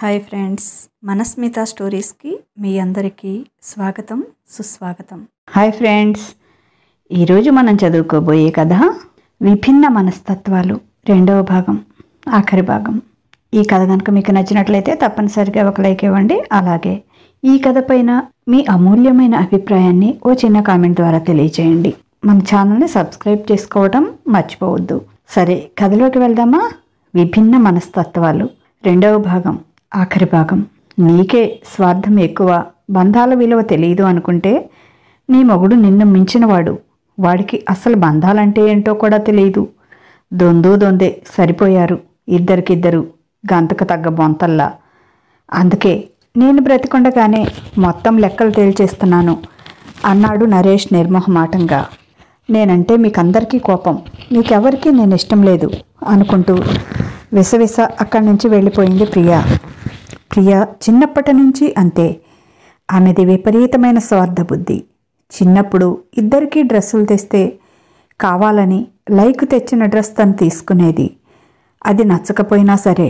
Hi friends, మనస్మిత స్టోరీస్కి మీ అందరికీ స్వాగతం సుస్వాగతం. హాయ్ ఫ్రెండ్స్, ఈరోజు మనం చదువుకోబోయే కథ విభిన్న మనస్తత్వాలు, రెండవ భాగం, ఆఖరి భాగం. ఈ కథ కనుక మీకు నచ్చినట్లయితే తప్పనిసరిగా ఒక లైక్ ఇవ్వండి. అలాగే ఈ కథ పైన మీ అమూల్యమైన అభిప్రాయాన్ని ఓ చిన్న కామెంట్ ద్వారా తెలియచేయండి. మన ఛానల్ని సబ్స్క్రైబ్ చేసుకోవడం మర్చిపోవద్దు. సరే, కథలోకి వెళ్దామా? విభిన్న మనస్తత్వాలు, రెండవ భాగం, ఆఖరి భాగం. నీకే స్వార్థం ఎక్కువ, బంధాల విలువ తెలియదు అనుకుంటే నీ మొగుడు నిన్ను మించినవాడు. వాడికి అసలు బంధాలంటే ఏంటో కూడా తెలియదు. దొందే సరిపోయారు ఇద్దరికిద్దరు, గంతకు తగ్గ బొంతల్లా. అందుకే నేను బ్రతికుండగానే మొత్తం లెక్కలు తేల్చేస్తున్నాను అన్నాడు నరేష్ నిర్మోహమాటంగా. నేనంటే మీకందరికీ కోపం, మీకెవరికీ నేను ఇష్టం లేదు అనుకుంటూ విసవిస అక్కడి నుంచి వెళ్ళిపోయింది ప్రియా. ప్రియా చిన్నప్పటి నుంచి అంతే. ఆమెది విపరీతమైన స్వార్థ బుద్ధి. చిన్నప్పుడు ఇద్దరికీ డ్రెస్సులు తెస్తే కావాలని లయకు తెచ్చిన డ్రెస్ తను తీసుకునేది. అది నచ్చకపోయినా సరే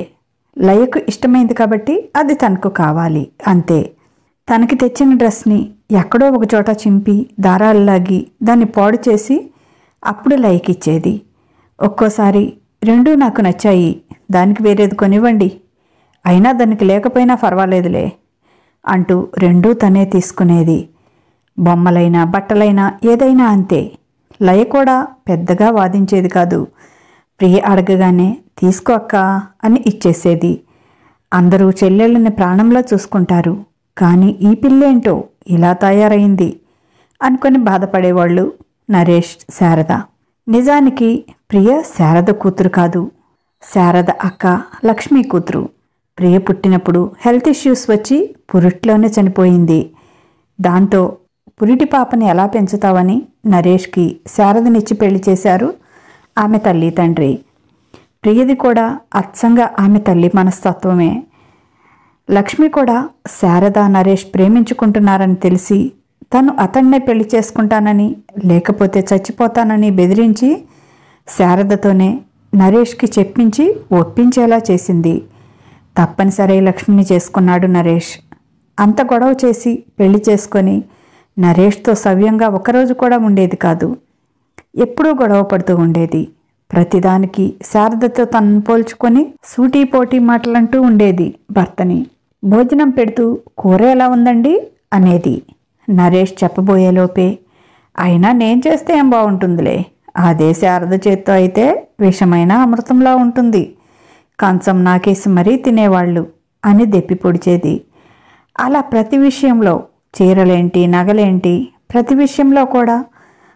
లయకు ఇష్టమైంది కాబట్టి అది తనకు కావాలి, అంతే. తనకి తెచ్చిన డ్రెస్ని ఎక్కడో ఒక చోట చింపి దారాలు లాగి దాన్ని పాడు చేసి అప్పుడు లయకిచ్చేది. ఒక్కోసారి రెండూ నాకు నచ్చాయి, దానికి వేరేది కొనివ్వండి, అయినా దానికి లేకపోయినా పర్వాలేదులే అంటూ రెండూ తనే తీసుకునేది. బొమ్మలైనా బట్టలైనా ఏదైనా అంతే. లయ కూడా పెద్దగా వాదించేది కాదు. ప్రియ అడగగానే తీసుకో అక్క అని ఇచ్చేసేది. అందరూ చెల్లెళ్ళని ప్రాణంలో చూసుకుంటారు, కానీ ఈ పిల్లేంటో ఇలా తయారైంది అనుకొని బాధపడేవాళ్ళు నరేష్, శారద. నిజానికి ప్రియ శారద కూతురు కాదు, శారద అక్క లక్ష్మీ కూతురు. ప్రియ పుట్టినప్పుడు హెల్త్ ఇష్యూస్ వచ్చి పురిట్లోనే చనిపోయింది. దాంతో పురిటి పాపని ఎలా పెంచుతావని నరేష్కి శారదనిచ్చి పెళ్లి చేశారు ఆమె తల్లి తండ్రి. ప్రియది కూడా అచ్చంగా ఆమె తల్లి మనస్తత్వమే. లక్ష్మి కూడా శారద నరేష్ ప్రేమించుకుంటున్నారని తెలిసి తను అతన్నే పెళ్లి చేసుకుంటానని లేకపోతే చచ్చిపోతానని బెదిరించి శారదతోనే నరేష్కి చెప్పించి ఒప్పించేలా చేసింది. తప్పనిసరి లక్ష్మిని చేసుకున్నాడు నరేష్. అంత గొడవ చేసి పెళ్లి చేసుకొని నరేష్తో సవ్యంగా ఒకరోజు కూడా ఉండేది కాదు. ఎప్పుడూ గొడవ పడుతూ ఉండేది. ప్రతిదానికి శారదతో తనను పోల్చుకొని సూటీపోటీ మాటలంటూ ఉండేది భర్తని. భోజనం పెడుతూ కూర ఎలా ఉందండి అనేది. నరేష్ చెప్పబోయేలోపే అయినా నేను చేస్తే ఏం బాగుంటుందిలే, అదే శారద చేత్తో అయితే విషమైన అమృతంలా ఉంటుంది, కంచం నాకేసి మరీ తినేవాళ్ళు అని దెప్పి పొడిచేది. అలా ప్రతి విషయంలో, చీరలేంటి నగలేంటి, ప్రతి విషయంలో కూడా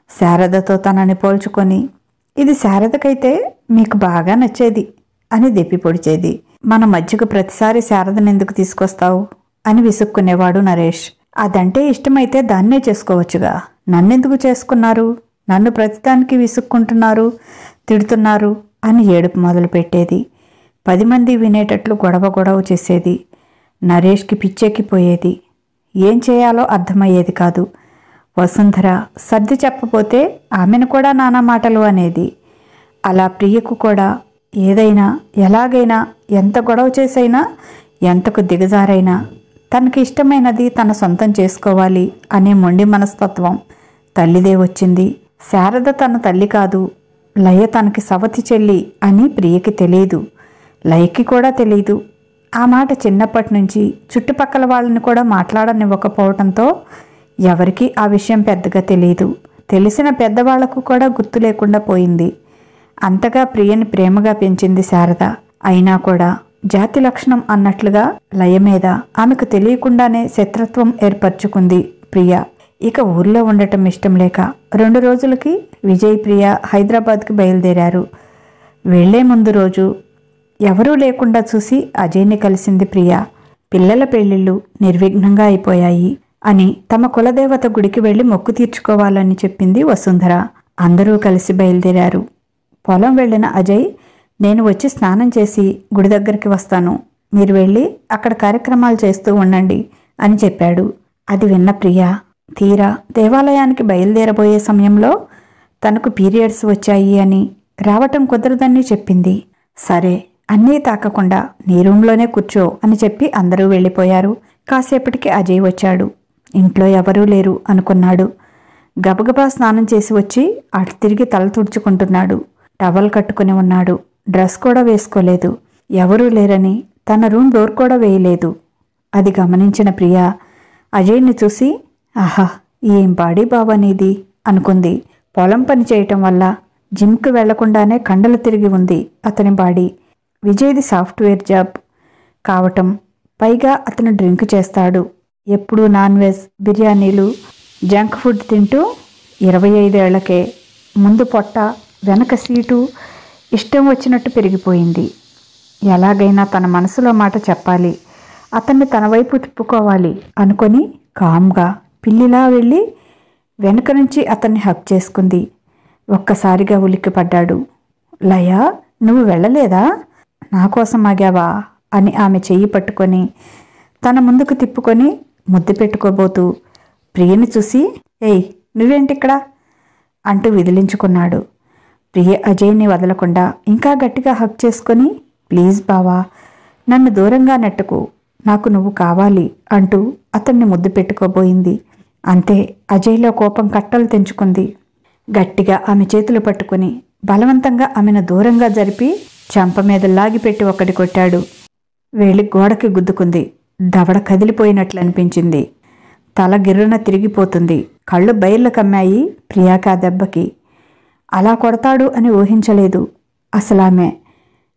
శారదతో తనని పోల్చుకొని ఇది శారదకైతే మీకు బాగా నచ్చేది అని దెప్పి పొడిచేది. మన మధ్యకు ప్రతిసారి శారదను ఎందుకు తీసుకొస్తావు అని విసుక్కునేవాడు నరేష్. అదంటే ఇష్టమైతే దాన్నే చేసుకోవచ్చుగా, నన్నెందుకు చేసుకున్నారు, నన్ను ప్రతిదానికి విసుక్కుంటున్నారు, తిడుతున్నారు అని ఏడుపు మొదలుపెట్టేది. 10 మంది వినేటట్లు గొడవ చేసేది. నరేష్కి పిచ్చెక్కిపోయేది. ఏం చేయాలో అర్థమయ్యేది కాదు. వసుంధర సర్ది చెప్పపోతే ఆమెను కూడా నానా మాటలు అనేది. అలా ప్రియకు కూడా ఏదైనా ఎలాగైనా ఎంత గొడవ చేసైనా ఎంతకు దిగజారైనా తనకి ఇష్టమైనది తన సొంతం చేసుకోవాలి అనే మొండి మనస్తత్వం తల్లిదే వచ్చింది. శారద తన తల్లి కాదు, లయ తనకి సవతి చెల్లి అని ప్రియకి తెలియదు, లయకి కూడా తెలీదు. ఆ మాట చిన్నప్పటి నుంచి చుట్టుపక్కల వాళ్ళని కూడా మాట్లాడనివ్వకపోవడంతో ఎవరికీ ఆ విషయం పెద్దగా తెలియదు. తెలిసిన పెద్దవాళ్లకు కూడా గుర్తు లేకుండా పోయింది. అంతగా ప్రియని ప్రేమగా పెంచింది శారద. అయినా కూడా జాతి లక్షణం అన్నట్లుగా లయ మీద ఆమెకు తెలియకుండానే శత్రుత్వం ఏర్పరచుకుంది ప్రియ. ఇక ఊర్లో ఉండటం ఇష్టం లేక 2 రోజులకి విజయ్, ప్రియ హైదరాబాద్కి బయలుదేరారు. వెళ్లే ముందు రోజు ఎవరూ లేకుండా చూసి అజయ్ని కలిసింది ప్రియ. పిల్లల పెళ్లిళ్ళు నిర్విఘ్నంగా అయిపోయాయి అని తమ కులదేవత గుడికి వెళ్లి మొక్కు తీర్చుకోవాలని చెప్పింది వసుంధర. అందరూ కలిసి బయలుదేరారు. పొలం వెళ్లిన అజయ్, నేను వచ్చి స్నానం చేసి గుడి దగ్గరికి వస్తాను, మీరు వెళ్ళి అక్కడ కార్యక్రమాలు చేస్తూ ఉండండి అని చెప్పాడు. అది విన్న ప్రియ తీరా దేవాలయానికి బయలుదేరబోయే సమయంలో తనకు పీరియడ్స్ వచ్చాయి అని రావటం కుదరదని చెప్పింది. సరే అన్నీ తాకకుండా నీ రూంలోనే కూర్చో అని చెప్పి అందరూ వెళ్ళిపోయారు. కాసేపటికి అజయ్ వచ్చాడు. ఇంట్లో ఎవరూ లేరు అనుకున్నాడు. గబగబా స్నానం చేసి వచ్చి అటు తిరిగి తల తుడుచుకుంటున్నాడు. టవల్ కట్టుకుని ఉన్నాడు. డ్రెస్ కూడా వేసుకోలేదు. ఎవరూ లేరని తన రూమ్ డోర్ కూడా వేయలేదు. అది గమనించిన ప్రియ అజయ్ని చూసి, ఆహా, ఏం బాడీ బాబా నీది అనుకుంది. పొలం పని చేయటం వల్ల జిమ్కి వెళ్లకుండానే కండలు తిరిగి ఉంది అతని బాడీ. విజయ్ది సాఫ్ట్వేర్ జాబ్ కావటం, పైగా అతను డ్రింక్ చేస్తాడు. ఎప్పుడూ నాన్ వెజ్, బిర్యానీలు, జంక్ ఫుడ్ తింటూ 25 ఏళ్లకే ముందు పొట్ట, వెనక సీటు ఇష్టం వచ్చినట్టు పెరిగిపోయింది. ఎలాగైనా తన మనసులో మాట చెప్పాలి, అతన్ని తన వైపు తిప్పుకోవాలి అనుకొని కామ్గా పిల్లిలా వెళ్ళి వెనుక నుంచి అతన్ని హక్ చేసుకుంది. ఒక్కసారిగా ఉలిక్కిపడ్డాడు. లయ, నువ్వు వెళ్ళలేదా? నా కోసం ఆగావా అని ఆమె చెయ్యి పట్టుకొని తన ముందుకు తిప్పుకొని ముద్దు పెట్టుకోబోతూ ప్రియని చూసి, ఏయ్, నువ్వేంటిక్కడ అంటూ విదిలించుకున్నాడు. ప్రియ అజయ్ని వదలకుండా ఇంకా గట్టిగా హక్ చేసుకొని, ప్లీజ్ బావా, నన్ను దూరంగా నెట్టకు, నాకు నువ్వు కావాలి అంటూ అతన్ని ముద్దు పెట్టుకోబోయింది. అంతే, అజయ్లో కోపం కట్టలు తెంచుకుంది. గట్టిగా ఆమె చేతులు పట్టుకుని బలవంతంగా ఆమెను దూరంగా జరిపి చెంప మీద లాగిపెట్టి ఒకటి కొట్టాడు. వేలి గోడకి గుద్దుకుంది. దవడ కదిలిపోయినట్లు అనిపించింది. తల గిర్రున తిరిగిపోతుంది. కళ్ళు బయర్లు కమ్మాయి ప్రియాక దెబ్బకి. అలా కొడతాడు అని ఊహించలేదు. అసలామె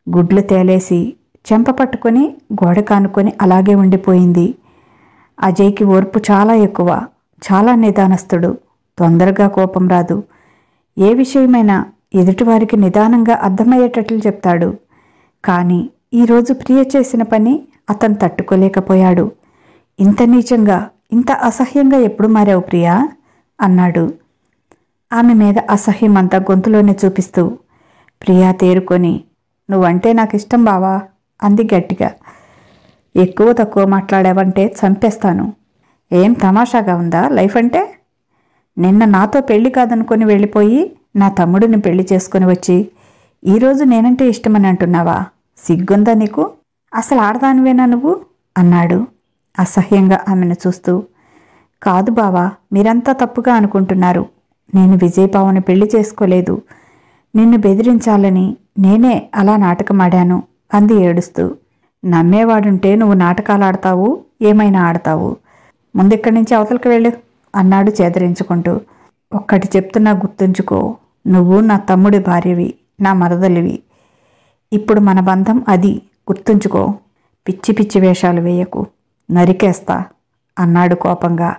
గుడ్లు తేలేసి చెంప పట్టుకొని గోడ కానుకొని అలాగే ఉండిపోయింది. అజయ్కి ఓర్పు చాలా ఎక్కువ, చాలా నిదానస్తుడు. తొందరగా కోపం రాదు. ఏ విషయమైనా ఎదుటివారికి నిదానంగా అర్థమయ్యేటట్లు చెప్తాడు. కానీ ఈరోజు ప్రియ చేసిన పని అతను తట్టుకోలేకపోయాడు. ఇంత నీచంగా, ఇంత అసహ్యంగా ఎప్పుడు మారావు ప్రియా అన్నాడు. ఆమె మీద అసహ్యమంతా గొంతులోనే చూపిస్తూ ప్రియా తేరుకొని, నువ్వంటే నాకు ఇష్టం బావా అంది గట్టిగా. ఎక్కువ తక్కువ మాట్లాడావంటే చంపేస్తాను. ఏం తమాషాగా ఉందా లైఫ్ అంటే? నిన్న నాతో పెళ్లి కాదనుకొని వెళ్ళిపోయి నా తమ్ముడిని పెళ్లి చేసుకుని వచ్చి ఈరోజు నేనంటే ఇష్టమని అంటున్నావా? సిగ్గుందా నీకు? అసలు ఆడదానివేనా నువ్వు అన్నాడు అసహ్యంగా ఆమెను చూస్తూ. కాదు బావా, మీరంతా తప్పుగా అనుకుంటున్నారు. నేను విజయబావని పెళ్లి చేసుకోలేదు. నిన్ను బెదిరించాలని నేనే అలా నాటకమాడాను అంది ఏడుస్తూ. నమ్మేవాడుంటే నువ్వు నాటకాలు ఆడతావు, ఏమైనా ఆడతావు. ముందిక్కడి నుంచి అవతలకి వెళ్ళు అన్నాడు చేదరించుకుంటూ. ఒక్కటి చెప్తున్నా గుర్తుంచుకో, నువ్వు నా తమ్ముడి భార్యవి, నా మరదలివి. ఇప్పుడు మన బంధం అది, గుర్తుంచుకో. పిచ్చి పిచ్చి వేషాలు వేయకు, నరికేస్తా అన్నాడు కోపంగా.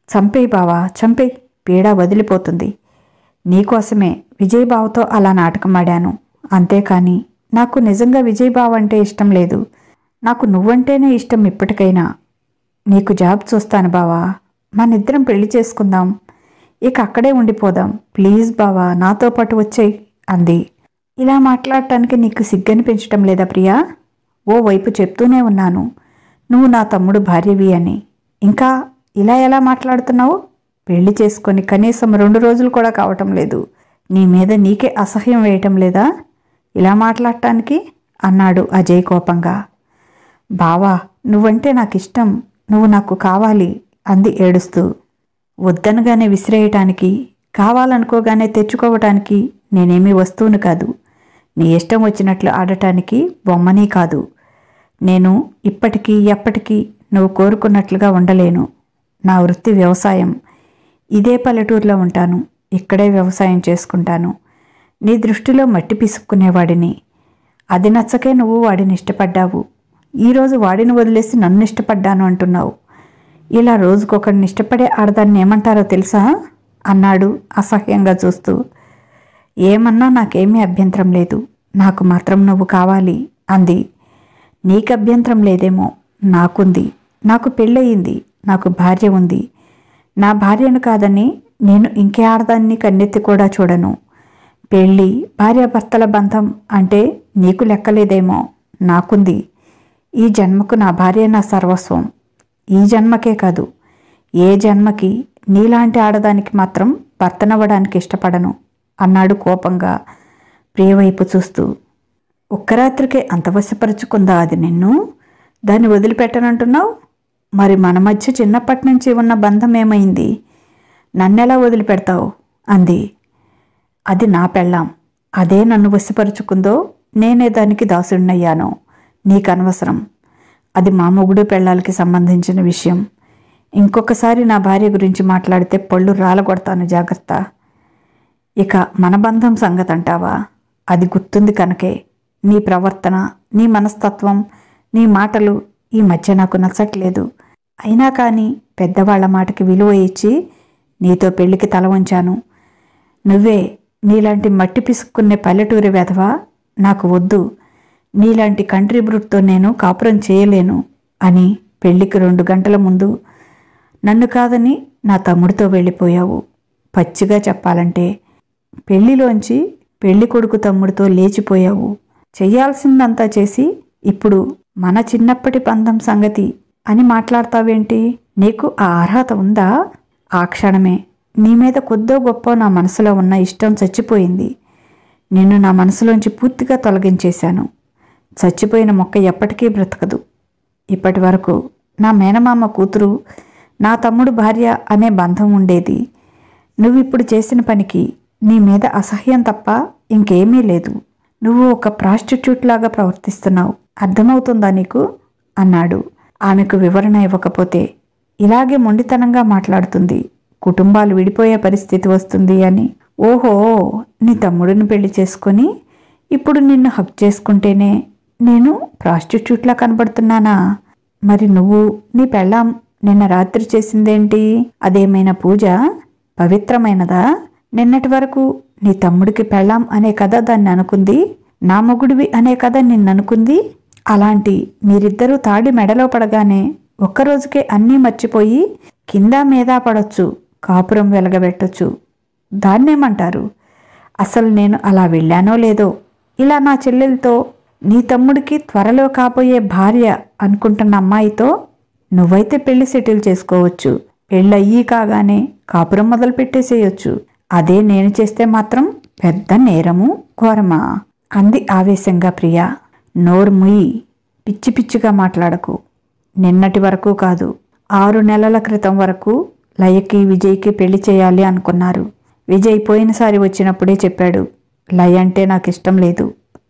చంపేయి బావా, చంపేయి, పీడ వదిలిపోతుంది. నీకోసమే విజయబావతో అలా నాటకమాడాను. అంతేకాని నాకు నిజంగా విజయబావ అంటే ఇష్టం లేదు. నాకు నువ్వంటేనే ఇష్టం. ఇప్పటికైనా నీకు జాబ్ చూస్తాను బావా. మనిద్దరం పెళ్లి చేసుకుందాం. ఇక అక్కడే ఉండిపోదాం. ప్లీజ్ బావా, నాతో పాటు వచ్చేయి అంది. ఇలా మాట్లాడటానికి నీకు సిగ్గని పెంచటం లేదా ప్రియా? ఓ వైపు చెప్తూనే ఉన్నాను నువ్వు నా తమ్ముడు భార్యవి అని. ఇంకా ఇలా ఎలా మాట్లాడుతున్నావు? పెళ్లి చేసుకొని కనీసం 2 రోజులు కూడా కావటం లేదు. నీ మీద నీకే అసహ్యం వేయటం లేదా ఇలా మాట్లాడటానికి అన్నాడు అజయ్ కోపంగా. బావా, నువ్వంటే నాకు ఇష్టం, నువ్వు నాకు కావాలి అంది ఏడుస్తూ. వద్దనగానే విసిరేయటానికి, కావాలనుకోగానే తెచ్చుకోవటానికి నేనేమీ వస్తువును కాదు. నీ ఇష్టం వచ్చినట్లు ఆడటానికి బొమ్మనీ కాదు. నేను ఇప్పటికీ ఎప్పటికీ నువ్వు కోరుకున్నట్లుగా ఉండలేను. నా వృత్తి వ్యవసాయం. ఇదే పల్లెటూరులో ఉంటాను. ఇక్కడే వ్యవసాయం చేసుకుంటాను. నీ దృష్టిలో మట్టి పిసుక్కునేవాడిని. అది నచ్చకే నువ్వు వాడిని ఇష్టపడ్డావు. ఈరోజు వాడిని వదిలేసి నన్ను ఇష్టపడ్డాను అంటున్నావు. ఇలా రోజుకొకడిని ఇష్టపడే ఆడదాన్ని ఏమంటారో తెలుసా అన్నాడు అసహ్యంగా చూస్తూ. ఏమన్నా నాకేమీ అభ్యంతరం లేదు. నాకు మాత్రం నువ్వు కావాలి అంది. నీకు అభ్యంతరం లేదేమో, నాకుంది. నాకు పెళ్ళయింది, నాకు భార్య ఉంది. నా భార్యను కాదని నేను ఇంకే ఆడదాన్ని కన్నెత్తి కూడా చూడను. పెళ్ళి, భార్యాభర్తల బంధం అంటే నీకు లెక్కలేదేమో, నాకుంది. ఈ జన్మకు నా భార్య నా సర్వస్వం. ఈ జన్మకే కాదు, ఏ జన్మకి నీలాంటి ఆడదానికి మాత్రం భర్తనవ్వడానికి ఇష్టపడను అన్నాడు కోపంగా ప్రియవైపు చూస్తూ. ఒక్క రాత్రికే అంత వశపరుచుకుందా అది నిన్ను? దాన్ని వదిలిపెట్టనంటున్నావు? మరి మన మధ్య చిన్నప్పటి నుంచి ఉన్న బంధం ఏమైంది? నన్నెలా వదిలిపెడతావు అంది. అది నా పెళ్ళాం. అదే నన్ను వశపరుచుకుందో నేనే దానికి దాసుడినయ్యానో నీకనవసరం. అది మా మొగుడు పెళ్ళాలకి సంబంధించిన విషయం. ఇంకొకసారి నా భార్య గురించి మాట్లాడితే పళ్ళు రాలగొడతాను, జాగ్రత్త. ఇక మన బంధం సంగతి అంటావా? అది గుర్తుంది కనుకే నీ ప్రవర్తన, నీ మనస్తత్వం, నీ మాటలు ఈ మధ్య నాకు నచ్చట్లేదు. అయినా కానీ పెద్దవాళ్ల మాటకి విలువ ఇచ్చి నీతో పెళ్లికి తల వంచాను. నువ్వే నీలాంటి మట్టి పిసుక్కునే పల్లెటూరి వెధవా నాకు వద్దు. నీలాంటి కంట్రీ బ్రూట్తో నేను కాపురం చేయలేను అని పెళ్లికి 2 గంటల ముందు నన్ను కాదని నా తమ్ముడితో వెళ్ళిపోయావు. పచ్చిగా చెప్పాలంటే పెళ్లిలోంచి పెళ్లి కొడుకు తమ్ముడితో లేచిపోయావు. చెయ్యాల్సిందంతా చేసి ఇప్పుడు మన చిన్నప్పటి బంధం సంగతి అని మాట్లాడతావేంటి? నీకు ఆ అర్హత ఉందా? ఆ క్షణమే నీ మీద కొద్దో గొప్ప నా మనసులో ఉన్న ఇష్టం చచ్చిపోయింది. నిన్ను నా మనసులోంచి పూర్తిగా తొలగించేశాను. చచ్చిపోయిన మొక్క ఎప్పటికీ బ్రతకదు. ఇప్పటి వరకు నా మేనమామ కూతురు, నా తమ్ముడు భార్య అనే బంధం ఉండేది. నువ్విప్పుడు చేసిన పనికి నీ మీద అసహ్యం తప్ప ఇంకేమీ లేదు. నువ్వు ఒక ప్రాస్టిట్యూట్ లాగా ప్రవర్తిస్తున్నావు. అర్థమవుతుందా నీకు అన్నాడు. ఆమెకు వివరణ ఇవ్వకపోతే ఇలాగే మొండితనంగా మాట్లాడుతుంది, కుటుంబాలు విడిపోయే పరిస్థితి వస్తుంది అని. ఓహో, నీ తమ్ముడిని పెళ్లి చేసుకొని ఇప్పుడు నిన్ను హక్ చేసుకుంటేనే నేను ప్రాస్టిట్యూట్లా కనబడుతున్నానా? మరి నువ్వు నీ పెళ్ళాం నిన్న రాత్రి చేసిందేంటి? అదేమైనా పూజ పవిత్రమైనదా? నిన్నటి వరకు నీ తమ్ముడికి పెళ్ళాం అనే కదా దాన్ని అనుకుంది, నా మొగుడివి అనే కదా నిన్ననుకుంది. అలాంటి మీరిద్దరూ తాడి మెడలో పడగానే ఒక్కరోజుకే అన్నీ మర్చిపోయి కింద మీద పడొచ్చు, కాపురం వెలగబెట్టొచ్చు. దాన్నేమంటారు? అసలు నేను అలా వెళ్ళానో లేదో, ఇలా నా చెల్లెలతో నీ తమ్ముడికి త్వరలో కాబోయే భార్య అనుకుంటున్న అమ్మాయితో నువ్వైతే పెళ్లి సెటిల్ చేసుకోవచ్చు. పెళ్ళయ్యి కాగానే కాపురం మొదలు పెట్టేసేయొచ్చు. అదే నేను చేస్తే మాత్రం పెద్ద నేరము, ఘోరమా అంది ఆవేశంగా ప్రియా. నోరు ముయ్యి, పిచ్చి పిచ్చిగా మాట్లాడకు. నిన్నటి వరకు కాదు, 6 నెలల క్రితం వరకు లయకి విజయ్కి పెళ్లి చేయాలి అనుకున్నారు. విజయ్ పోయినసారి వచ్చినప్పుడే చెప్పాడు, లయ అంటే నాకు ఇష్టం లేదు,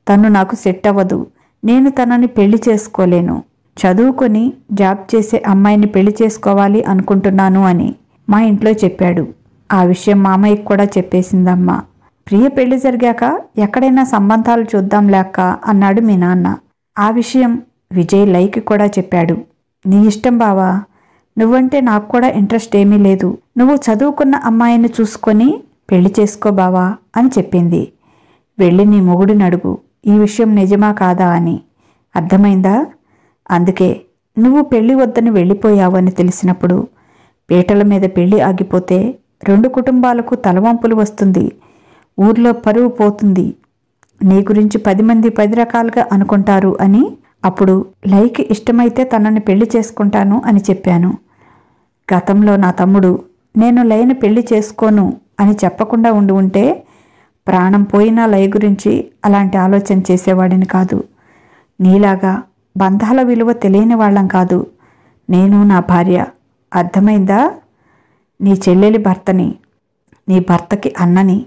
తను నాకు సెట్ అవ్వదు, నేను తనని పెళ్లి చేసుకోలేను, చదువుకొని జాబ్ చేసే అమ్మాయిని పెళ్లి చేసుకోవాలి అనుకుంటున్నాను అని మా ఇంట్లో చెప్పాడు. ఆ విషయం మామయ్యకి కూడా చెప్పేసిందమ్మా. ప్రియ పెళ్లి జరిగాక ఎక్కడైనా సంబంధాలు చూద్దాం లేక అన్నాడు మీ నాన్న. ఆ విషయం విజయ్ లైకి కూడా చెప్పాడు. నీ ఇష్టం బావా, నువ్వంటే నాకు కూడా ఇంట్రెస్ట్ ఏమీ లేదు, నువ్వు చదువుకున్న అమ్మాయిని చూసుకొని పెళ్లి చేసుకో బావా అని చెప్పింది. వెళ్ళి నీ మొగుడిని అడుగు ఈ విషయం నిజమా కాదా అని. అర్థమైందా? అందుకే నువ్వు పెళ్లి వద్దని వెళ్ళిపోయావని తెలిసినప్పుడు పీటల మీద పెళ్లి ఆగిపోతే 2 కుటుంబాలకు తలవంపులు వస్తుంది, ఊర్లో పరువు పోతుంది, నీ గురించి 10 మంది 10 రకాలుగా అనుకుంటారు అని అప్పుడు లైకి ఇష్టమైతే తనని పెళ్లి చేసుకుంటాను అని చెప్పాను. గతంలో నా తమ్ముడు నేను లయని పెళ్లి చేసుకోను అని చెప్పకుండా ఉంటే ప్రాణం పోయినా లయ గురించి అలాంటి ఆలోచన చేసేవాడిని కాదు. నీలాగా బంధాల విలువ తెలియని వాళ్ళం కాదు నేను, నా భార్య. అర్థమైందా? నీ చెల్లెలి భర్తని, నీ భర్తకి అన్నని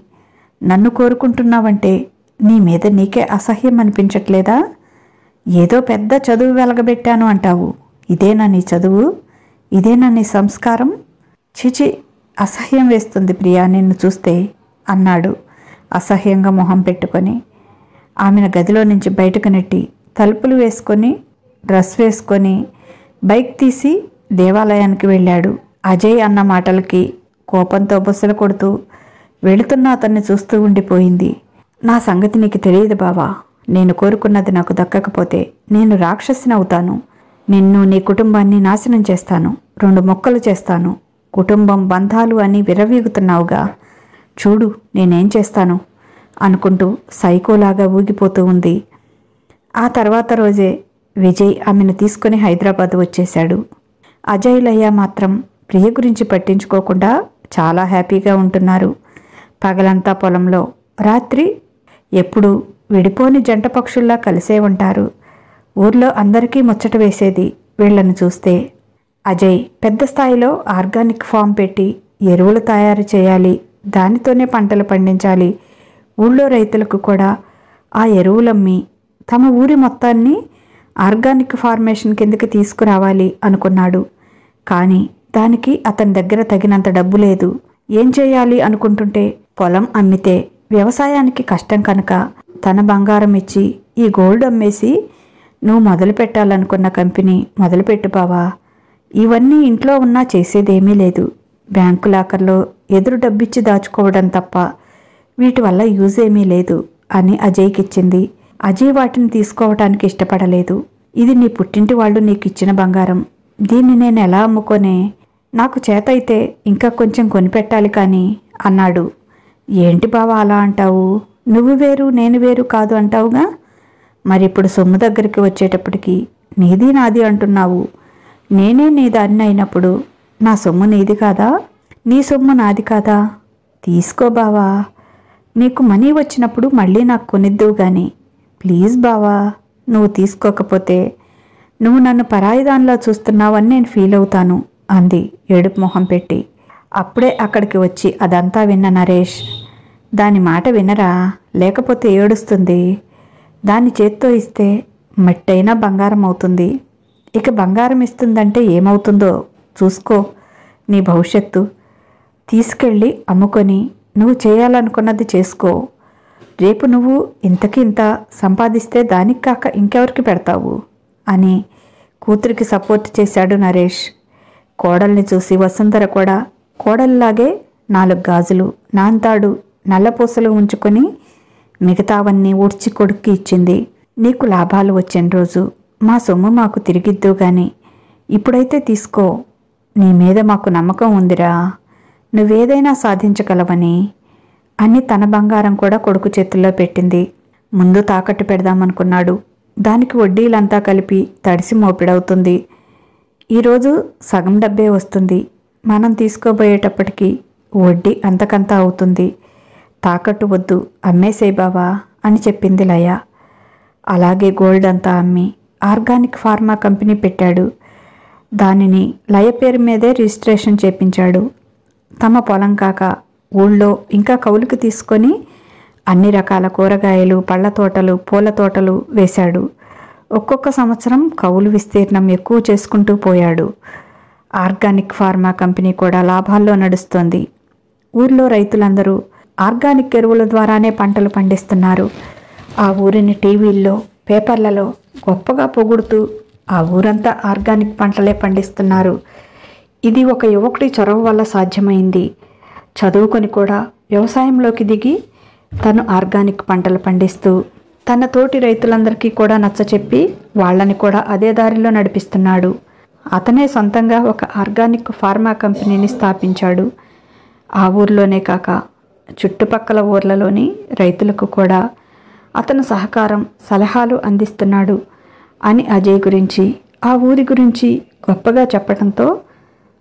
నన్ను కోరుకుంటున్నావంటే నీ మీద నీకే అసహ్యం అనిపించట్లేదా? ఏదో పెద్ద చదువు వెలగబెట్టాను అంటావు. ఇదేనా నీ చదువు? ఇదేనా నీ సంస్కారం? చిచి, అసహ్యం వేస్తుంది ప్రియా నిన్ను చూస్తే అన్నాడు అసహ్యంగా మొహం పెట్టుకొని. ఆమెను గదిలో నుంచి బయటకు నెట్టి తలుపులు వేసుకొని డ్రెస్ వేసుకొని బైక్ తీసి దేవాలయానికి వెళ్ళాడు. అజయ్ అన్న మాటలకి కోపంతో బుసలు కొడుతూ వెళుతున్న అతన్ని చూస్తూ ఉండిపోయింది. నా సంగతి నీకు తెలియదు బావా, నేను కోరుకున్నది నాకు దక్కకపోతే నేను రాక్షసిని అవుతాను. నిన్ను, నీ కుటుంబాన్ని నాశనం చేస్తాను, 2 ముక్కలు చేస్తాను. కుటుంబం బంధాలు అని విర్రవీగుతున్నావుగా, చూడు నేనేం చేస్తాను అనుకుంటూ సైకోలాగా ఊగిపోతూ ఉంది. ఆ తర్వాత రోజే విజయ్ ఆమెను తీసుకుని హైదరాబాద్ వచ్చేశాడు. అజయ్ లయ మాత్రం ప్రియ గురించి పట్టించుకోకుండా చాలా హ్యాపీగా ఉంటున్నారు. పగలంతా పొలంలో, రాత్రి ఎప్పుడు విడిపోని జంట పక్షుల్లా కలిసే ఉంటారు. ఊర్లో అందరికీ ముచ్చట వేసేది వీళ్లను చూస్తే. అజయ్ పెద్ద స్థాయిలో ఆర్గానిక్ ఫామ్ పెట్టి ఎరువులు తయారు చేయాలి, దానితోనే పంటలు పండించాలి, ఊళ్ళో రైతులకు కూడా ఆ ఎరువులమ్మి తమ ఊరి మొత్తాన్ని ఆర్గానిక్ ఫార్మేషన్ కిందకి తీసుకురావాలి అనుకున్నాడు. కానీ దానికి అతని దగ్గర తగినంత డబ్బు లేదు. ఏం చేయాలి అనుకుంటుంటే పొలం అమ్మితే వ్యవసాయానికి కష్టం కనుక తన బంగారం ఇచ్చి ఈ గోల్డ్ అమ్మేసి నువ్వు మొదలు పెట్టాలనుకున్న కంపెనీ మొదలుపెట్టు బావా. ఇవన్నీ ఇంట్లో ఉన్నా చేసేదేమీ లేదు. బ్యాంకు లాకర్లో ఎదురు డబ్బిచ్చి దాచుకోవడం తప్ప వీటి వల్ల యూజ్ ఏమీ లేదు అని అజయ్కిచ్చింది. అజయ్ వాటిని తీసుకోవటానికి ఇష్టపడలేదు. ఇది నీ పుట్టింటి వాళ్ళు నీకు ఇచ్చిన బంగారం, దీన్ని నేను ఎలా అమ్ముకోనే? నాకు చేత అయితే ఇంకా కొంచెం కొనిపెట్టాలి కానీ అన్నాడు. ఏంటి బావా అలా అంటావు? నువ్వు వేరు నేను వేరు కాదు అంటావుగా. మరిప్పుడు సొమ్ము దగ్గరికి వచ్చేటప్పటికి నీది నాది అంటున్నావు. నేనే నీ దాన్ని అయినప్పుడు నా సొమ్ము నీది కాదా? నీ సొమ్ము నాది కాదా? తీసుకో బావా. నీకు మనీ వచ్చినప్పుడు మళ్ళీ నాకు కొనిద్దువు గాని. ప్లీజ్ బావా, నువ్వు తీసుకోకపోతే నువ్వు నన్ను పరాయిదానిలా చూస్తున్నావని నేను ఫీల్ అవుతాను అంది ఏడుపు మొహం పెట్టి. అప్పుడే అక్కడికి వచ్చి అదంతా విన్న నరేష్, దాని మాట వినరా, లేకపోతే ఏడుస్తుంది. దాన్ని చేత్తో ఇస్తే మట్టైనా బంగారం అవుతుంది. ఇక బంగారం ఇస్తుందంటే ఏమవుతుందో చూసుకో నీ భవిష్యత్తు. తీసుకెళ్ళి అమ్ముకొని నువ్వు చేయాలనుకున్నది చేసుకో. రేపు నువ్వు ఇంత సంపాదిస్తే దానికి కాక ఇంకెవరికి పెడతావు అని కూతురికి సపోర్ట్ చేశాడు నరేష్. కోడల్ని చూసి వసుంధర కూడా కోడల్లాగే 4 గాజులు, నాంతాడు, నల్లపూసలు ఉంచుకొని మిగతావన్నీ ఊడ్చి కొడుక్కి ఇచ్చింది. నీకు లాభాలు వచ్చిన రోజు మా సొమ్ము మాకు తిరిగిద్దు గాని ఇప్పుడైతే తీసుకో. నీ మీద మాకు నమ్మకం ఉందిరా, నువ్వేదైనా సాధించగలవని అని తన బంగారం కూడా కొడుకు చేతుల్లో పెట్టింది. ముందు తాకట్టు పెడదామనుకున్నాడు. దానికి వడ్డీలంతా కలిపి తడిసి మోపిడవుతుంది. ఈరోజు సగం డబ్బే వస్తుంది. మనం తీసుకోబోయేటప్పటికి వడ్డీ అంతకంతా అవుతుంది. తాకట్టు వద్దు, అమ్మేసేయ్ బావా అని చెప్పింది లయ. అలాగే గోల్డ్ అంతా అమ్మి ఆర్గానిక్ ఫార్మా కంపెనీ పెట్టాడు. దానిని లయ పేరు మీదే రిజిస్ట్రేషన్ చేపించాడు. తమ పొలం కాక ఊళ్ళో ఇంకా కౌలుకి తీసుకొని అన్ని రకాల కూరగాయలు, పళ్ళ తోటలు, పూల తోటలు వేశాడు. ఒక్కొక్క సంవత్సరం కౌలు విస్తీర్ణం ఎక్కువ చేసుకుంటూ పోయాడు. ఆర్గానిక్ ఫార్మా కంపెనీ కూడా లాభాల్లో నడుస్తోంది. ఊర్లో రైతులందరూ ఆర్గానిక్ ఎరువుల ద్వారానే పంటలు పండిస్తున్నారు. ఆ ఊరిని టీవీల్లో, పేపర్లలో గొప్పగా పొగుడుతూ ఆ ఊరంతా ఆర్గానిక్ పంటలే పండిస్తున్నారు. ఇది ఒక యువకుడి చొరవ వల్ల సాధ్యమైంది. చదువుకొని కూడా వ్యవసాయంలోకి దిగి తను ఆర్గానిక్ పంటలు పండిస్తూ తన తోటి రైతులందరికీ కూడా నచ్చచెప్పి వాళ్ళని కూడా అదే దారిలో నడిపిస్తున్నాడు. అతనే సొంతంగా ఒక ఆర్గానిక్ ఫార్మా కంపెనీని స్థాపించాడు. ఆ ఊర్లోనే కాక చుట్టుపక్కల ఊర్లలోని రైతులకు కూడా అతను సహకారం, సలహాలు అందిస్తున్నాడు అని అజయ్ గురించి, ఆ ఊరి గురించి గొప్పగా చెప్పడంతో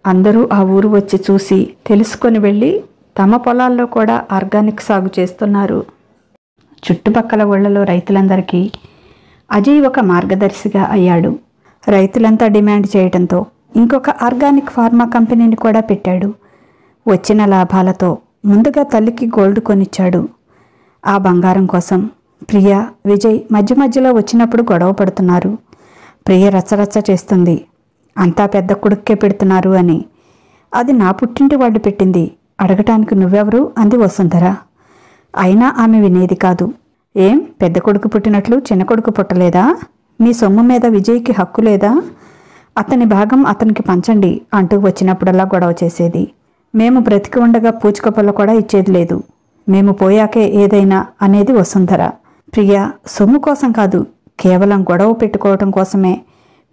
అందరూ ఆ ఊరు వచ్చి చూసి తెలుసుకొని వెళ్ళి తమ పొలాల్లో కూడా ఆర్గానిక్ సాగు చేస్తున్నారు. చుట్టుపక్కల ఊళ్ళలో రైతులందరికీ అజయ్ ఒక మార్గదర్శిగా అయ్యాడు. రైతులంతా డిమాండ్ చేయడంతో ఇంకొక ఆర్గానిక్ ఫార్మా కంపెనీని కూడా పెట్టాడు. వచ్చిన లాభాలతో ముందుగా తల్లికి గోల్డ్ కొనిచ్చాడు. ఆ బంగారం కోసం ప్రియ, విజయ్ మధ్యలో వచ్చినప్పుడు గొడవ పడుతున్నారు. ప్రియ రచ్చరచ్చ చేస్తుంది, అంతా పెద్ద కొడుక్కే పెడుతున్నారు అని. అది నా పుట్టింటి వాళ్ళు పెట్టింది, అడగటానికి నువ్వెవరు అంది వసుంధర. అయినా ఆమె వినేది కాదు. ఏం పెద్ద కొడుకు పుట్టినట్లు చిన్న కొడుకు పుట్టలేదా? మీ సొమ్ము మీద విజయ్కి హక్కు లేదా? అతని భాగం అతనికి పంచండి అంటూ వచ్చినప్పుడల్లా గొడవ చేసేది. మేము బ్రతికి ఉండగా పూచికపొల్ల కూడా ఇచ్చేది లేదు, మేము పోయాకే ఏదైనా అనేది వసుంధర. ప్రియ సొమ్ము కోసం కాదు, కేవలం గొడవ పెట్టుకోవటం కోసమే,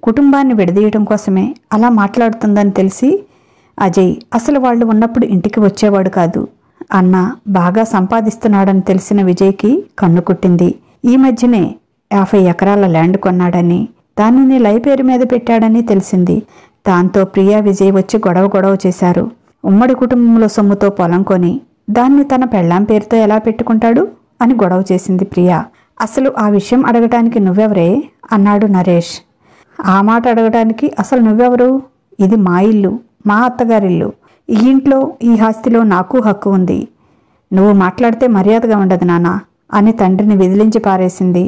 కుటుంబాన్ని విడదీయటం కోసమే అలా మాట్లాడుతుందని తెలిసి అజయ్ అసలు వాళ్ళు ఉన్నప్పుడు ఇంటికి వచ్చేవాడు కాదు. అన్న బాగా సంపాదిస్తున్నాడని తెలిసిన విజయ్కి కన్ను కుట్టింది. ఈ మధ్యనే 50 ఎకరాల ల్యాండ్ కొన్నాడని, దానిని లై పేరు మీద పెట్టాడని తెలిసింది. దాంతో ప్రియా, విజయ్ వచ్చి గొడవ చేశారు. ఉమ్మడి కుటుంబంలో సొమ్ముతో పొలం కొని దాన్ని తన పెళ్ళాం పేరుతో ఎలా పెట్టుకుంటాడు అని గొడవ చేసింది ప్రియా. అసలు ఆ విషయం అడగటానికి నువ్వెవరే అన్నాడు నరేష్. ఆ మాట అడగటానికి అసలు నువ్వెవరు? ఇది మా ఇల్లు, మా అత్తగారిల్లు. ఈ ఇంట్లో ఈ ఆస్తిలో నాకు హక్కు ఉంది. నువ్వు మాట్లాడితే మర్యాదగా ఉండదు నాన్న అని తండ్రిని విదిలించి పారేసింది.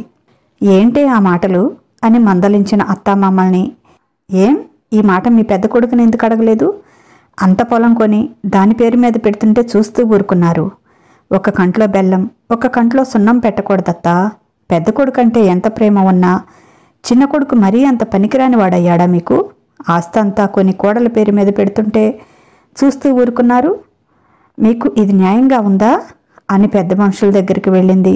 ఏంటే ఆ మాటలు అని మందలించిన అత్తామామల్ని. ఏం ఈ మాట మీ పెద్ద కొడుకుని ఎందుకు అడగలేదు? అంత పొలం కొని దాని పేరు మీద పెడుతుంటే చూస్తూ ఊరుకున్నారు. ఒక కంట్లో బెల్లం, ఒక కంట్లో సున్నం పెట్టకూడదత్తా. పెద్ద కొడుకంటే ఎంత ప్రేమ ఉన్నా చిన్న కొడుకు మరీ అంత పనికిరాని వాడయ్యాడా మీకు? ఆస్తంతా కొన్ని కోడల పేరు మీద పెడుతుంటే చూస్తూ ఊరుకున్నారు. మీకు ఇది న్యాయంగా ఉందా అని పెద్ద మనుషుల దగ్గరికి వెళ్ళింది.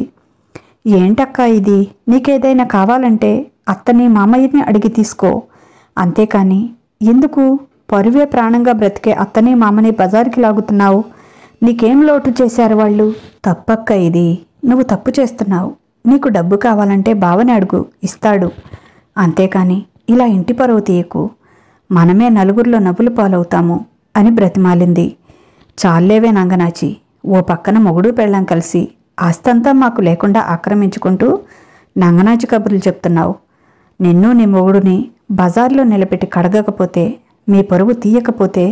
ఏంటక్కా ఇది? నీకేదైనా కావాలంటే అత్తని మామయ్యని అడిగి తీసుకో, అంతేకాని ఎందుకు పరువే ప్రాణంగా బ్రతికే అత్తని మామని బజారుకి లాగుతున్నావు? నీకేం లోటు చేశారు వాళ్ళు? తప్పక్క ఇది, నువ్వు తప్పు చేస్తున్నావు. నీకు డబ్బు కావాలంటే బావని అడుగు, ఇస్తాడు. అంతేకాని ఇలా ఇంటి పరువు తీయకు, మనమే నలుగురిలో నవ్వులు పాలవుతాము అని బ్రతిమాలింది. చాలేవే నంగనాచి, ఓ పక్కన మొగుడు పెళ్ళాం కలిసి ఆస్తంతా మాకు లేకుండా ఆక్రమించుకుంటూ నంగనాచి కబుర్లు చెప్తున్నావు. నిన్ను నీ మొగుడుని బజార్లో నిలబెట్టి కడగకపోతే, మీ పరువు తీయకపోతే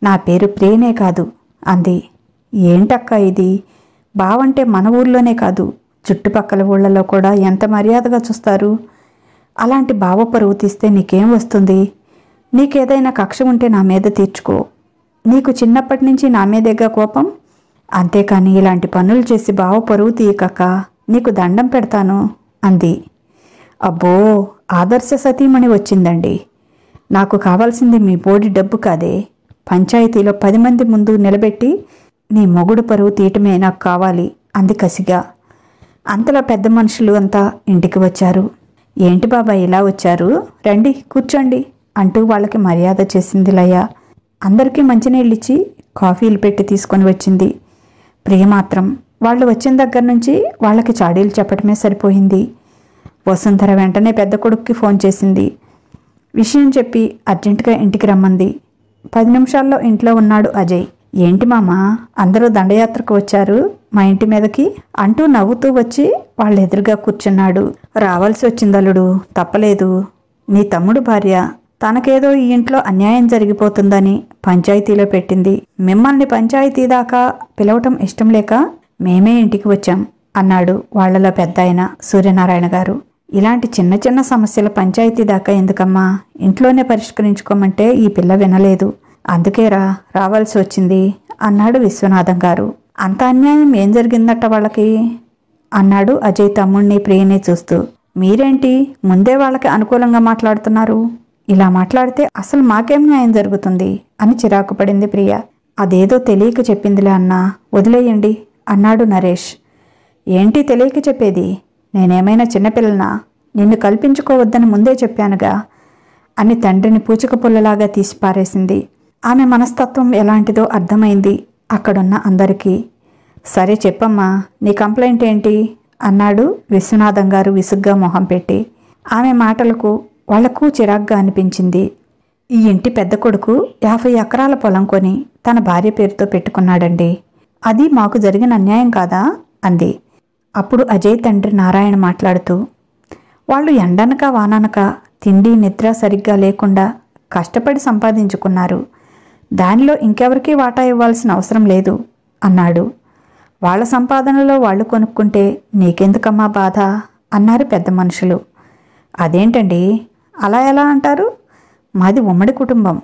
నా పేరు ప్రియనే కాదు అంది. ఏంటక్క ఇది? బావంటే మన ఊర్లోనే కాదు చుట్టుపక్కల ఊళ్ళలో కూడా ఎంత మర్యాదగా చూస్తారు. అలాంటి బావ పరువు తీస్తే నీకేం వస్తుంది? నీకేదైనా కక్ష ఉంటే నా మీద తీర్చుకో. నీకు చిన్నప్పటి నుంచి నా మీదేగా కోపం. అంతేకాని ఇలాంటి పనులు చేసి బావ పరువు తీయకక్క, నీకు దండం పెడతాను అంది. అబ్బో, ఆదర్శ సతీమణి వచ్చిందండి. నాకు కావాల్సింది మీ బోడి డబ్బు కాదే, పంచాయతీలో 10 మంది ముందు నిలబెట్టి నీ మొగుడు పరువు తీయటమే నాకు కావాలి అంది కసిగా. అంతలో పెద్ద మనుషులు అంతా ఇంటికి వచ్చారు. ఏంటి బాబాయ్ ఇలా వచ్చారు? రండి కూర్చోండి అంటూ వాళ్ళకి మర్యాద చేసింది లయ. అందరికీ మంచినీళ్ళిచ్చి కాఫీలు పెట్టి తీసుకొని వచ్చింది. ప్రియ మాత్రం వాళ్ళు వచ్చిన దగ్గర నుంచి వాళ్ళకి చాడీలు చెప్పటమే సరిపోయింది. వసుంధర వెంటనే పెద్ద కొడుక్కి ఫోన్ చేసింది. విషయం చెప్పి అర్జెంటుగా ఇంటికి రమ్మంది. 10 నిమిషాల్లో ఇంట్లో ఉన్నాడు అజయ్. ఏంటి మామ, అందరూ దండయాత్రకు వచ్చారు మా ఇంటి మీదకి అంటూ నవ్వుతూ వచ్చి వాళ్ళ ఎదురుగా కూర్చున్నాడు. రావాల్సి వచ్చిందల్లుడు, తప్పలేదు. నీ తమ్ముడు భార్య తనకేదో ఈ ఇంట్లో అన్యాయం జరిగిపోతుందని పంచాయతీలో పెట్టింది. మిమ్మల్ని పంచాయతీ దాకా పిలవటం ఇష్టం లేక మేమే ఇంటికి వచ్చాం అన్నాడు వాళ్లలో పెద్ద ఆయన సూర్యనారాయణ గారు. ఇలాంటి చిన్న చిన్న సమస్యల పంచాయతీ దాకా ఎందుకమ్మా, ఇంట్లోనే పరిష్కరించుకోమంటే ఈ పిల్ల వినలేదు. అందుకేరా రావాల్సి వచ్చింది అన్నాడు విశ్వనాథం గారు. అంత అన్యాయం ఏం జరిగిందట వాళ్ళకి అన్నాడు అజయ్ తమ్ముణ్ణి ప్రియని చూస్తూ. మీరేంటి ముందే వాళ్ళకి అనుకూలంగా మాట్లాడుతున్నారు? ఇలా మాట్లాడితే అసలు మాకేం న్యాయం జరుగుతుంది అని చిరాకు పడింది ప్రియ. అదేదో తెలియక చెప్పిందిలే అన్నా, వదిలేయండి అన్నాడు నరేష్. ఏంటి తెలియక చెప్పేది? నేనేమైనా చిన్నపిల్లనా? నిన్ను కల్పించుకోవద్దని ముందే చెప్పానుగా అని తండ్రిని పూచిక పుల్లలాగా తీసి పారేసింది. ఆమె మనస్తత్వం ఎలాంటిదో అర్థమైంది అక్కడున్న అందరికీ. సరే చెప్పమ్మా, నీ కంప్లైంట్ ఏంటి అన్నాడు విశ్వనాథం గారు విసుగ్గా మొహం పెట్టి. ఆమె మాటలకు వాళ్లకు చిరాగ్గా అనిపించింది. ఈ ఇంటి పెద్ద కొడుకు 50 ఎకరాల పొలం కొని తన భార్య పేరుతో పెట్టుకున్నాడండి. అది మాకు జరిగిన అన్యాయం కాదా అంది. అప్పుడు అజయ్ తండ్రి నారాయణ మాట్లాడుతూ, వాళ్ళు ఎండనక వాననక తిండి నిద్ర సరిగ్గా లేకుండా కష్టపడి సంపాదించుకున్నారు. దానిలో ఇంకెవరికీ వాటా ఇవ్వాల్సిన అవసరం లేదు అన్నాడు. వాళ్ళ సంపాదనలో వాళ్ళు కొనుక్కుంటే నీకెందుకమ్మా బాధ అన్నారు పెద్ద మనుషులు. అదేంటండి అలా ఎలా అంటారు? మాది ఉమ్మడి కుటుంబం.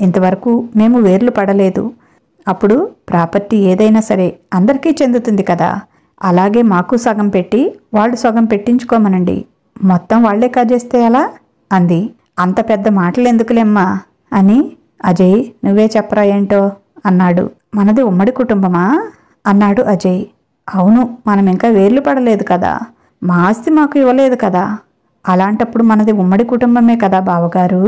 ఇంతవరకు మేము వేర్లు పడలేదు. అప్పుడు ప్రాపర్టీ ఏదైనా సరే అందరికీ చెందుతుంది కదా. అలాగే మాకు సగం పెట్టి వాళ్ళు సగం పెట్టించుకోమనండి. మొత్తం వాళ్లే కాజేస్తే ఎలా అంది. అంత పెద్ద మాటలు ఎందుకులేమ్మా అని అజయ్ నువ్వే చెప్పరా ఏంటో అన్నాడు. మనది ఉమ్మడి కుటుంబమా అన్నాడు అజయ్. అవును, మనం ఇంకా వేర్లు పడలేదు కదా, మా ఆస్తి మాకు ఇవ్వలేదు కదా. అలాంటప్పుడు మనది ఉమ్మడి కుటుంబమే కదా బావగారు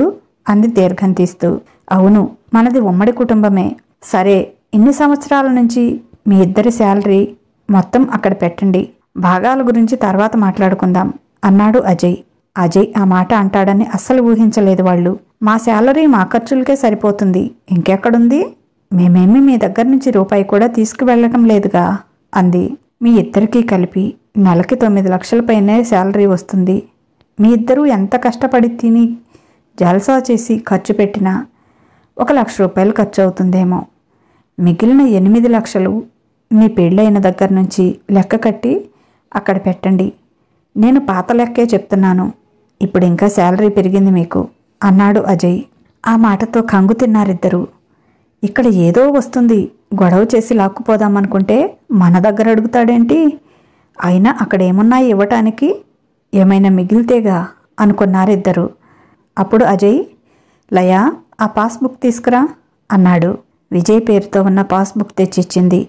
అంది దీర్ఘం తీస్తూ. అవును, మనది ఉమ్మడి కుటుంబమే. సరే, ఇన్ని సంవత్సరాల నుంచి మీ ఇద్దరి శాలరీ మొత్తం అక్కడ పెట్టండి, భాగాల గురించి తర్వాత మాట్లాడుకుందాం అన్నాడు అజయ్. అజయ్ ఆ మాట అంటాడని అస్సలు ఊహించలేదు వాళ్ళు. మా శాలరీ మా ఖర్చులకే సరిపోతుంది, ఇంకెక్కడుంది? మేమేమీ మీ దగ్గర నుంచి రూపాయి కూడా తీసుకువెళ్ళటం లేదుగా అంది. మీ ఇద్దరికీ కలిపి నెలకి 9 లక్షల పైనే శాలరీ వస్తుంది. మీ ఇద్దరూ ఎంత కష్టపడి తిని జల్సా చేసి ఖర్చు పెట్టినా 1,00,000 రూపాయలు ఖర్చు అవుతుందేమో. మిగిలిన 8 లక్షలు మీ పెళ్ళైన దగ్గర నుంచి లెక్క కట్టి అక్కడ పెట్టండి. నేను పాత లెక్కే చెప్తున్నాను. ఇప్పుడు ఇంకా శాలరీ పెరిగింది మీకు అన్నాడు అజయ్. ఆ మాటతో కంగు తిన్నారిద్దరూ. ఇక్కడ ఏదో వస్తుంది, గొడవ చేసి లాక్కుపోదామనుకుంటే మన దగ్గర అడుగుతాడేంటి? అయినా అక్కడేమున్నాయి ఇవ్వటానికి? ఏమైనా మిగిలితేగా అనుకున్నారిద్దరూ. అప్పుడు అజయ్, లయా ఆ పాస్బుక్ తీసుకురా అన్నాడు. విజయ్ పేరుతో ఉన్న పాస్బుక్ తెచ్చిచ్చింది.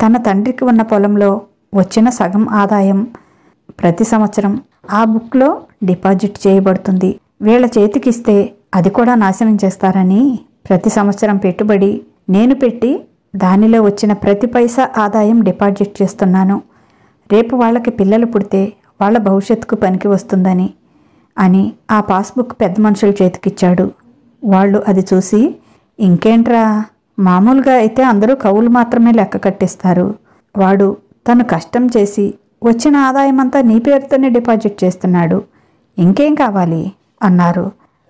తన తండ్రికి ఉన్న పొలంలో వచ్చిన సగం ఆదాయం ప్రతి సంవత్సరం ఆ బుక్లో డిపాజిట్ చేయబడుతుంది. వీళ్ళ చేతికిస్తే అది కూడా నాశనం చేస్తారని ప్రతి సంవత్సరం పెట్టుబడి నేను పెట్టి దానిలో వచ్చిన ప్రతి పైసా ఆదాయం డిపాజిట్ చేస్తున్నాను. రేపు వాళ్ళకి పిల్లలు పుడితే వాళ్ళ భవిష్యత్తుకు పనికి వస్తుందని అని ఆ పాస్బుక్ పెద్ద మనుషుల చేతికిచ్చాడు. వాళ్ళు అది చూసి, ఇంకేంట్రా, మామూలుగా అయితే అందరూ కవులు మాత్రమే లెక్క కట్టిస్తారు. వాడు తను కష్టం చేసి వచ్చిన ఆదాయం అంతా నీ పేరుతోనే డిపాజిట్ చేస్తున్నాడు, ఇంకేం కావాలి అన్నారు.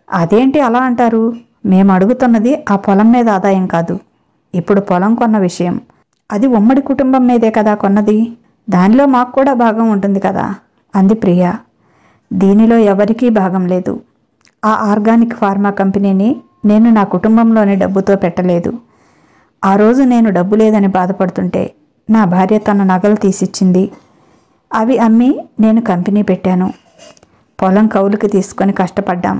అదేంటి అలా అంటారు? మేము అడుగుతున్నది ఆ పొలం మీద ఆదాయం కాదు, ఇప్పుడు పొలం కొన్న విషయం. అది ఉమ్మడి కుటుంబం మీదే కదా కొన్నది, దానిలో మాకు కూడా భాగం ఉంటుంది కదా అంది ప్రియ. దీనిలో ఎవరికీ భాగం లేదు. ఆ ఆర్గానిక్ ఫార్మా కంపెనీని నేను నా కుటుంబంలోని డబ్బుతో పెట్టలేదు. ఆ రోజు నేను డబ్బు లేదని బాధపడుతుంటే నా భార్య తన నగలు తీసిచ్చింది. అవి అమ్మి నేను కంపెనీ పెట్టాను. పొలం కౌలుకి తీసుకొని కష్టపడ్డాం.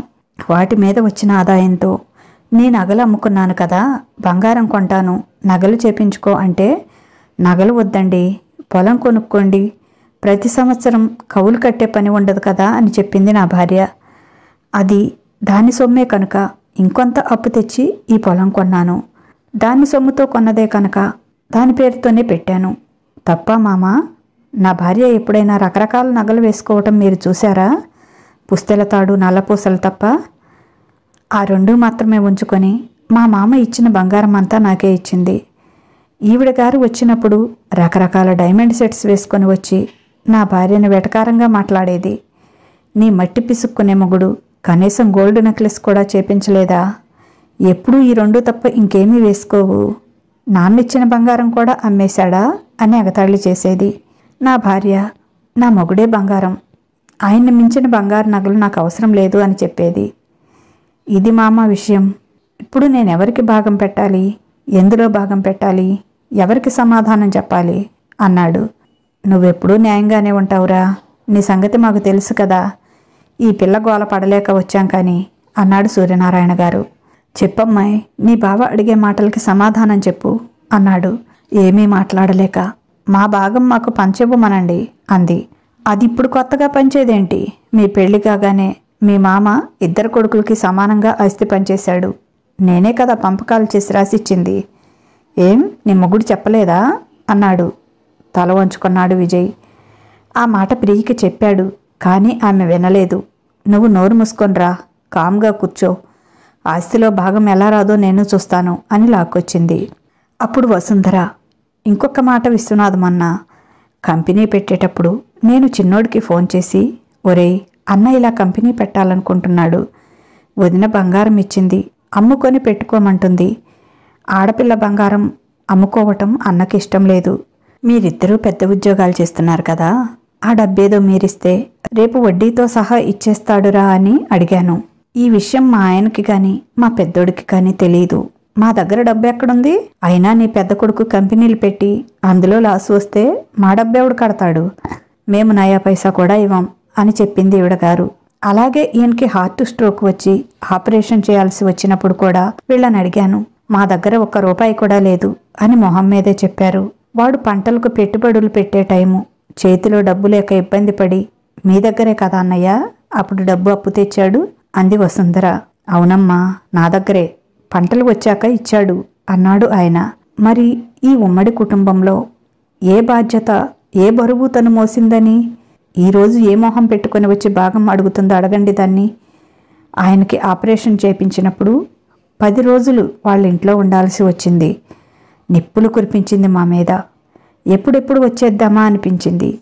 వాటి మీద వచ్చిన ఆదాయంతో నీ నగలు అమ్ముకున్నాను కదా, బంగారం కొంటాను, నగలు చేపించుకో అంటే, నగలు వద్దండి, పొలం కొనుక్కోండి, ప్రతి సంవత్సరం కౌలు కట్టే పని ఉండదు కదా అని చెప్పింది నా భార్య. అది దాని సొమ్మే కనుక ఇంకొంత అప్పు తెచ్చి ఈ పొలం కొన్నాను. దాని సొమ్ముతో కొన్నదే కనుక దాని పేరుతోనే పెట్టాను. తప్ప మామా? నా భార్య ఎప్పుడైనా రకరకాల నగలు వేసుకోవటం మీరు చూసారా? పుస్తెల తాడు, నల్లపూసలు తప్ప. ఆ 2 మాత్రమే ఉంచుకొని మా మామ ఇచ్చిన బంగారం అంతా నాకే ఇచ్చింది. ఈవిడ గారు వచ్చినప్పుడు రకరకాల డైమండ్ సెట్స్ వేసుకొని వచ్చి నా భార్యను వెటకారంగా మాట్లాడేది. నీ మట్టి పిసుక్కునే మొగుడు కనీసం గోల్డ్ నెక్లెస్ కూడా చేపించలేదా? ఎప్పుడూ ఈ 2 తప్ప ఇంకేమీ వేసుకోవు. నాన్నిచ్చిన బంగారం కూడా అమ్మేశాడా అని ఎగతాళి చేసేది. నా భార్య, నా మొగుడే బంగారం, ఆయన్ని మించిన బంగారు నగలు నాకు అవసరం లేదు అని చెప్పేది. ఇది మామ విషయం. ఇప్పుడు నేనెవరికి భాగం పెట్టాలి, ఎందులో భాగం పెట్టాలి, ఎవరికి సమాధానం చెప్పాలి అన్నాడు. నువ్వెప్పుడూ న్యాయంగానే ఉంటావురా, నీ సంగతి మాకు తెలుసు కదా, ఈ పిల్ల గోల పడలేక వచ్చాం కానీ అన్నాడు సూర్యనారాయణ గారు. చెప్పమ్మాయి, నీ బావ అడిగే మాటలకి సమాధానం చెప్పు అన్నాడు. ఏమీ మాట్లాడలేక, మా భాగం మాకు పంచివ్వమనండి అంది. అది ఇప్పుడు కొత్తగా పంచేదేంటి? మీ పెళ్లి కాగానే మీ మామ 2 కొడుకులకి సమానంగా ఆస్తి పంచేశాడు. నేనే కదా పంపకాలు చేసి రాసిచ్చింది. ఏం నీ మొగుడు చెప్పలేదా అన్నాడు. తల వంచుకున్నాడు విజయ్. ఆ మాట ప్రియకి చెప్పాడు, కానీ ఆమె వినలేదు. నువ్వు నోరు మూసుకొనిరా, కామ్గా కూర్చో, ఆస్తిలో భాగం ఎలా రాదో నేను చూస్తాను అని లాక్కొచ్చింది. అప్పుడు వసుంధర, ఇంకొక మాట విశ్వనాథమన్నా, కంపెనీ పెట్టేటప్పుడు నేను చిన్నోడికి ఫోన్ చేసి, ఒరేయ్ అన్న ఇలా కంపెనీ పెట్టాలనుకుంటున్నాడు, వదిన బంగారం ఇచ్చింది, అమ్ముకొని పెట్టుకోమంటుంది. ఆడపిల్ల బంగారం అమ్ముకోవటం అన్నకి ఇష్టం లేదు. మీరిద్దరూ పెద్ద ఉద్యోగాలు చేస్తున్నారు కదా, ఆ డబ్బేదో మీరిస్తే రేపు వడ్డీతో సహా ఇచ్చేస్తాడురా అని అడిగాను. ఈ విషయం మా ఆయనకి కానీ మా పెద్దోడికి కానీ తెలీదు. మా దగ్గర డబ్బు ఎక్కడుంది? అయినా నీ పెద్ద కొడుకు కంపెనీలు పెట్టి అందులో లాస్ వస్తే మా డబ్బెవడు కడతాడు? మేము నయా పైసా కూడా ఇవ్వం అని చెప్పింది ఈవిడ గారు. అలాగే ఈయనకి హార్ట్ స్ట్రోక్ వచ్చి ఆపరేషన్ చేయాల్సి వచ్చినప్పుడు కూడా వీళ్ళని అడిగాను. మా దగ్గర 1 రూపాయి కూడా లేదు అని మొహం మీదే చెప్పారు. వాడు పంటలకు పెట్టుబడులు పెట్టే టైము, చేతిలో డబ్బు లేక ఇబ్బంది పడి మీ దగ్గరే కదా అన్నయ్య అప్పుడు డబ్బు అప్పు తెచ్చాడు అంది వసుంధర. అవునమ్మా, నా దగ్గరే, పంటలు వచ్చాక ఇచ్చాడు అన్నాడు ఆయన. మరి ఈ ఉమ్మడి కుటుంబంలో ఏ బాధ్యత, ఏ బరువు తను మోసిందని ఈరోజు ఏ మొహం పెట్టుకొని వచ్చి భాగం అడుగుతుందో అడగండి దాన్ని. ఆయనకి ఆపరేషన్ చేయించినప్పుడు 10 రోజులు వాళ్ళ ఇంట్లో ఉండాల్సి వచ్చింది. నిప్పులు కురిపించింది మా మీద. ఎప్పుడెప్పుడు వచ్చేద్దామా అనిపించింది.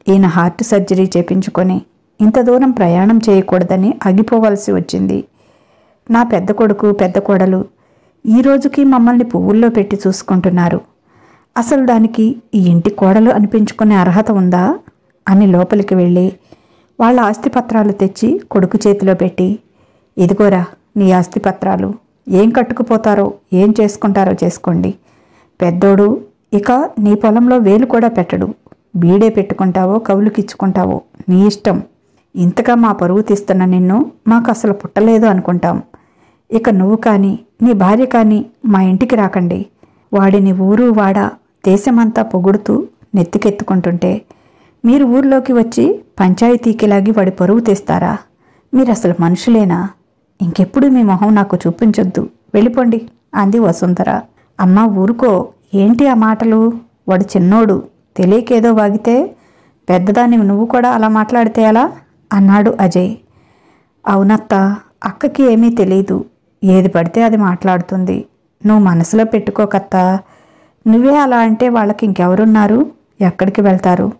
ఈయన హార్ట్ సర్జరీ చేపించుకొని ఇంత దూరం ప్రయాణం చేయకూడదని ఆగిపోవాల్సి వచ్చింది. నా పెద్ద కొడుకు పెద్ద కోడలు ఈ రోజుకి మమ్మల్ని పువ్వుల్లో పెట్టి చూసుకుంటున్నారు. అసలు దానికి ఈ ఇంటి కోడలు అనిపించుకునే అర్హత ఉందా అని లోపలికి వెళ్ళి వాళ్ళ ఆస్తిపత్రాలు తెచ్చి కొడుకు చేతిలో పెట్టి, ఇదిగోరా నీ ఆస్తిపత్రాలు, ఏం కట్టుకుపోతారో ఏం చేసుకుంటారో చేసుకోండి. పెద్దోడు ఇక నీ పొలంలో వేలు కూడా పెట్టడు. బీడే పెట్టుకుంటావో కవులుకిచ్చుకుంటావో నీ ఇష్టం. ఇంతగా మా పరువు తీస్తున్న నిన్ను మాకు అసలు పుట్టలేదు అనుకుంటాం. ఇక నువ్వు కానీ నీ భార్య కానీ మా ఇంటికి రాకండి. వాడిని ఊరు వాడ దేశమంతా పొగుడుతూ నెత్తికెత్తుకుంటుంటే మీరు ఊర్లోకి వచ్చి పంచాయతీకిలాగి వాడి పరువు తీస్తారా? మీరు అసలు మనుషులేనా? ఇంకెప్పుడు మీ మొహం నాకు చూపించొద్దు, వెళ్ళిపోండి అంది వసుంధర. అమ్మా ఊరుకో, ఏంటి ఆ మాటలు? వాడు చిన్నోడు, తెలియకేదో వాగితే పెద్దదాన్ని నువ్వు కూడా అలా మాట్లాడితే ఎలా అన్నాడు అజయ్. అవునత్త, అక్కకి ఏమీ తెలీదు, ఏది పడితే అది మాట్లాడుతుంది. నువ్వు మనసులో పెట్టుకోకత్తా. నువ్వే అలా అంటే వాళ్ళకి ఇంకెవరున్నారు? ఎక్కడికి వెళ్తారు?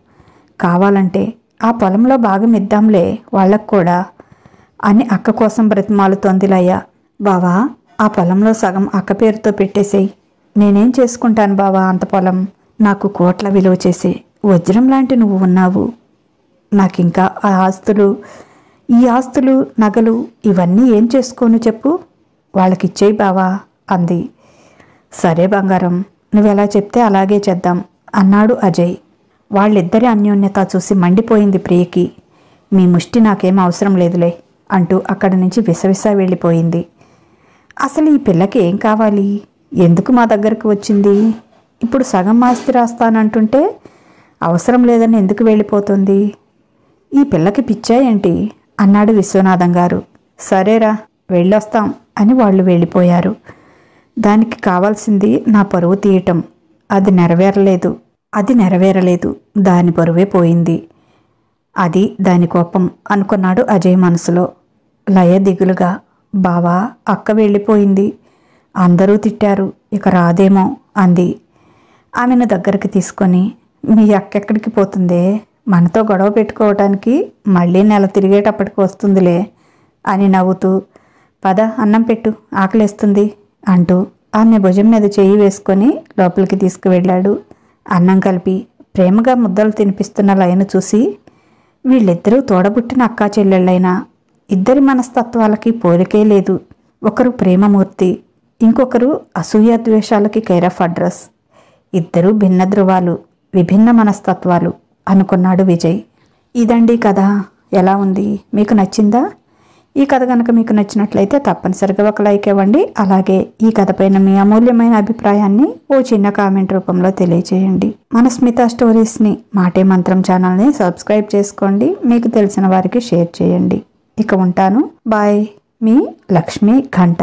కావాలంటే ఆ పొలంలో భాగం ఇద్దాంలే వాళ్ళకు కూడా అని అక్క కోసం బ్రతిమాలుతోంది లయ. బావా, ఆ పొలంలో సగం అక్క పేరుతో పెట్టేసేయి. నేనేం చేసుకుంటాను బావా అంత పొలం? నాకు కోట్ల విలువ చేసే వజ్రం లాంటి నువ్వు ఉన్నావు. నాకింకా ఆ ఆస్తులు, ఈ ఆస్తులు, నగలు ఇవన్నీ ఏం చేసుకోను చెప్పు? వాళ్ళకిచ్చేయి బావా అంది. సరే బంగారం, నువ్వెలా చెప్తే అలాగే చేద్దాం అన్నాడు అజయ్. వాళ్ళిద్దరి అన్యోన్యత చూసి మండిపోయింది ప్రియకి. మీ ముష్టి నాకేం అవసరం లేదులే అంటూ అక్కడి నుంచి విసవిస వెళ్ళిపోయింది. అసలు ఈ పిల్లకి ఏం కావాలి? ఎందుకు మా దగ్గరకు వచ్చింది? ఇప్పుడు సగం ఆస్తి రాస్తానంటుంటే అవసరం లేదని ఎందుకు వెళ్ళిపోతుంది? ఈ పిల్లకి పిచ్చా ఏంటి అన్నాడు విశ్వనాథం గారు. సరేరా వెళ్ళొస్తాం అని వాళ్ళు వెళ్ళిపోయారు. దానికి కావాల్సింది నా పరువు తీయటం. అది నెరవేరలేదు. దాని పరువే పోయింది. అది దాని కోపం అనుకున్నాడు అజయ్ మనసులో. లయ దిగులుగా, బావా అక్క వెళ్ళిపోయింది, అందరూ తిట్టారు, ఇక రాదేమో అంది. ఆమెను దగ్గరికి తీసుకొని, మీ అక్క ఎక్కడికి పోతుందే? మనతో గొడవ పెట్టుకోవటానికి మళ్ళీ నెల తిరిగేటప్పటికి వస్తుందిలే అని నవ్వుతూ, పద అన్నం పెట్టు, ఆకలేస్తుంది అంటూ ఆమె భుజం మీద చేయి వేసుకొని లోపలికి తీసుకువెళ్ళాడు. అన్నం కలిపి ప్రేమగా ముద్దలు తినిపిస్తున్న లయను చూసి, వీళ్ళిద్దరూ తోడబుట్టిన అక్కా చెల్లెళ్ళైనా ఇద్దరి మనస్తత్వాలకి పోలికే లేదు. ఒకరు ప్రేమమూర్తి, ఇంకొకరు అసూయాద్వేషాలకి కేర్ ఆఫ్ అడ్రస్. ఇద్దరూ భిన్న ధృవాలు, విభిన్న మనస్తత్వాలు అనుకున్నాడు విజయ్. ఇదండి కథ. ఎలా ఉంది? మీకు నచ్చిందా? ఈ కథ కనుక మీకు నచ్చినట్లయితే తప్పనిసరిగా ఒక లైక్ ఇవ్వండి. అలాగే ఈ కథ పైన మీ అమూల్యమైన అభిప్రాయాన్ని ఓ చిన్న కామెంట్ రూపంలో తెలియజేయండి. మన స్మిత స్టోరీస్ని మాటే మంత్రం ఛానల్ని సబ్స్క్రైబ్ చేసుకోండి. మీకు తెలిసిన వారికి షేర్ చేయండి. ఇక ఉంటాను. బాయ్. మీ లక్ష్మీ ఘంట.